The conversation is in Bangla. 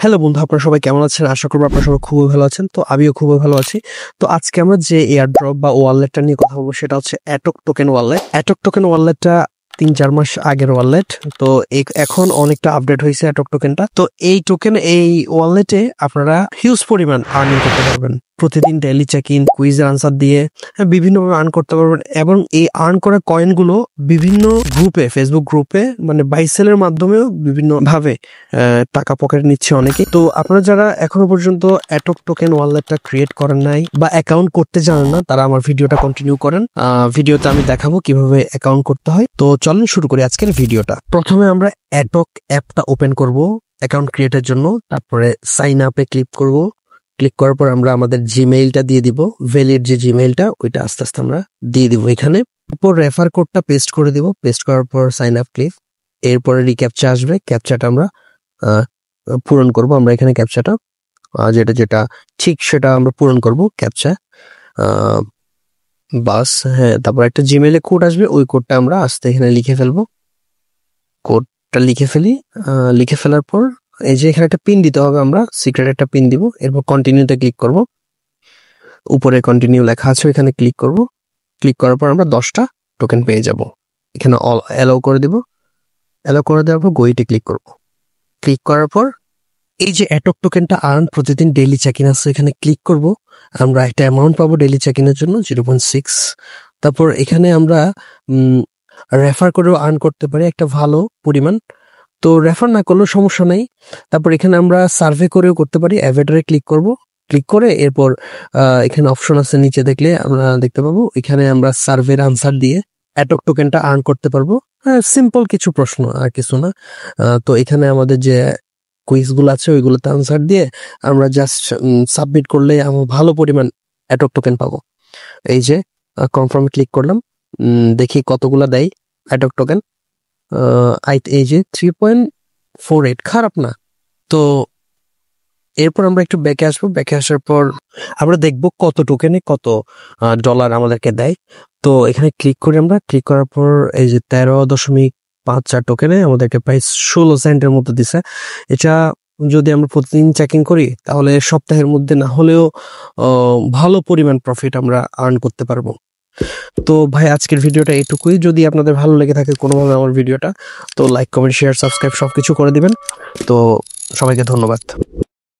হ্যালো বন্ধু, আপনারা সবাই কেমন আছেন? আশা করব আপনারা সবাই খুবই ভালো আছেন। তো আমিও খুবই ভালো আছি। তো আজকে আমরা যে এয়ারড্রপ বা ওয়ালেটটা নিয়ে কথা বলবো সেটা হচ্ছে অ্যাটক টোকেন ওয়ালেট। অ্যাটক টোকেন ওয়ালেটটা ৩-৪ মাস আগের ওয়ালেট। তো এখন অনেকটা আপডেট হয়েছে অ্যাটক টোকেনটা। তো এই ওয়ালেটে আপনারা হিউজ পরিমাণ আর্নিং করতে পারবেন। প্রতিদিন ডেইলি চেক ইন, কুইজের আনসার দিয়ে বিভিন্নভাবে আর্ন করতে পারবেন এবং এই আর্ন করা কয়েনগুলো বিভিন্ন গ্রুপে, ফেসবুক গ্রুপে মানে বাই সেলের মাধ্যমেও বিভিন্ন ভাবে টাকা পকেটে নিচ্ছে অনেকে। তো আপনারা যারা এখনো পর্যন্ত অ্যাটক টোকেন ওয়ালেটটা ক্রিয়েট করেন নাই বা অ্যাকাউন্ট করতে জানেন না, তারা আমার ভিডিওটা কন্টিনিউ করেন। ভিডিওতে আমি দেখাবো কিভাবে অ্যাকাউন্ট করতে হয়। তো চলুন শুরু করি আজকের ভিডিওটা। প্রথমে আমরা অ্যাটক অ্যাপটা ওপেন করব অ্যাকাউন্ট ক্রিয়েটের জন্য। তারপরে সাইন আপে ক্লিক করব। ক্লিক করার পর আমরা আমাদের জিমেইলটা দিয়ে দিব, ভ্যালিড যে জিমেইলটা ওইটা আস্তে আস্তে আমরা দিয়ে দিব এখানে। এরপর রেফার কোডটা পেস্ট করে দিব। পেস্ট করার পর সাইন আপ ক্লিক। এরপরে রিক্যাপচা আসবে, ক্যাপচাটা আমরা পূরণ করব। আমরা এখানে ক্যাপচাটা যেটা যেটা ঠিক সেটা আমরা পূরণ করব ক্যাপচা। বাস, হ্যাঁ। তারপর একটা জিমেইলে কোড আসবে, ওই কোডটা আমরা আস্তে এখানে লিখে ফেলবো। কোডটা লিখে ফেলি। লিখে ফেলার পর এই যে এখানে একটা পিন দিতে হবে, আমরা সিক্রেট একটা পিন দিব। এরপর কন্টিনিউতে ক্লিক করব। উপরে কন্টিনিউ লেখা আছে, এখানে ক্লিক করব। ক্লিক করার পর আমরা 10টা টোকেন পেয়ে যাব। এখানে অল অ্যালাউ করে দিব। অ্যালাউ করে দেওয়ার পর গোইটে ক্লিক করব। ক্লিক করার পর এই যে অ্যাটক টোকেনটা আর্ন প্রতিদিন ডেইলি চেক ইন আছে, এখানে ক্লিক করব। আমরা একটা অ্যামাউন্ট পাবো ডেইলি চেক ইনের জন্য 0.6। তারপর এখানে আমরা রেফার করেও আর্ন করতে পারি একটা ভালো পরিমাণ। তো রেফার না করলেও সমস্যা নেই। তারপর এখানে আমরা সার্ভে করেও করতে পারি। অ্যাভেটারে ক্লিক করব। ক্লিক করে এরপর এখানে অপশন আছে, নিচে দেখলে আমরা দেখতে পাবো এখানে আমরা সার্ভের আনসার দিয়ে অ্যাটক টোকেনটা আর্ন করতে পারবো। সিম্পল কিছু প্রশ্ন, আর কিছু না। তো এখানে আমাদের যে কুইজগুলো আছে ওইগুলোতে আনসার দিয়ে আমরা জাস্ট সাবমিট করলে আমরা ভালো পরিমাণ অ্যাটক টোকেন পাবো। এই যে কনফার্মে ক্লিক করলাম, দেখি কতগুলা দেয় অ্যাটক টোকেন। এই যে 3.48, খারাপ না। তো এরপর আমরা একটু ব্যাকে আসবো। ব্যাকে আসার পর আমরা দেখবো কত টোকেনে কত ডলার আমাদেরকে দেয়। তো এখানে ক্লিক করি আমরা। ক্লিক করার পর এই যে 13.54 টোকেনে আমাদেরকে প্রায় 16 সেন্টের মতো দিছে। এটা যদি আমরা প্রতিদিন চেকিং করি তাহলে সপ্তাহের মধ্যে না হলেও ভালো পরিমাণ প্রফিট আমরা আর্ন করতে পারবো। তো ভাই আজকের ভিডিওটা এইটুকুই। যদি আপনাদের ভালো লেগে থাকে কোনোভাবে আমার ভিডিওটা, তো লাইক, কমেন্ট, শেয়ার, সাবস্ক্রাইব সবকিছু করে দিবেন। তো সবাইকে ধন্যবাদ।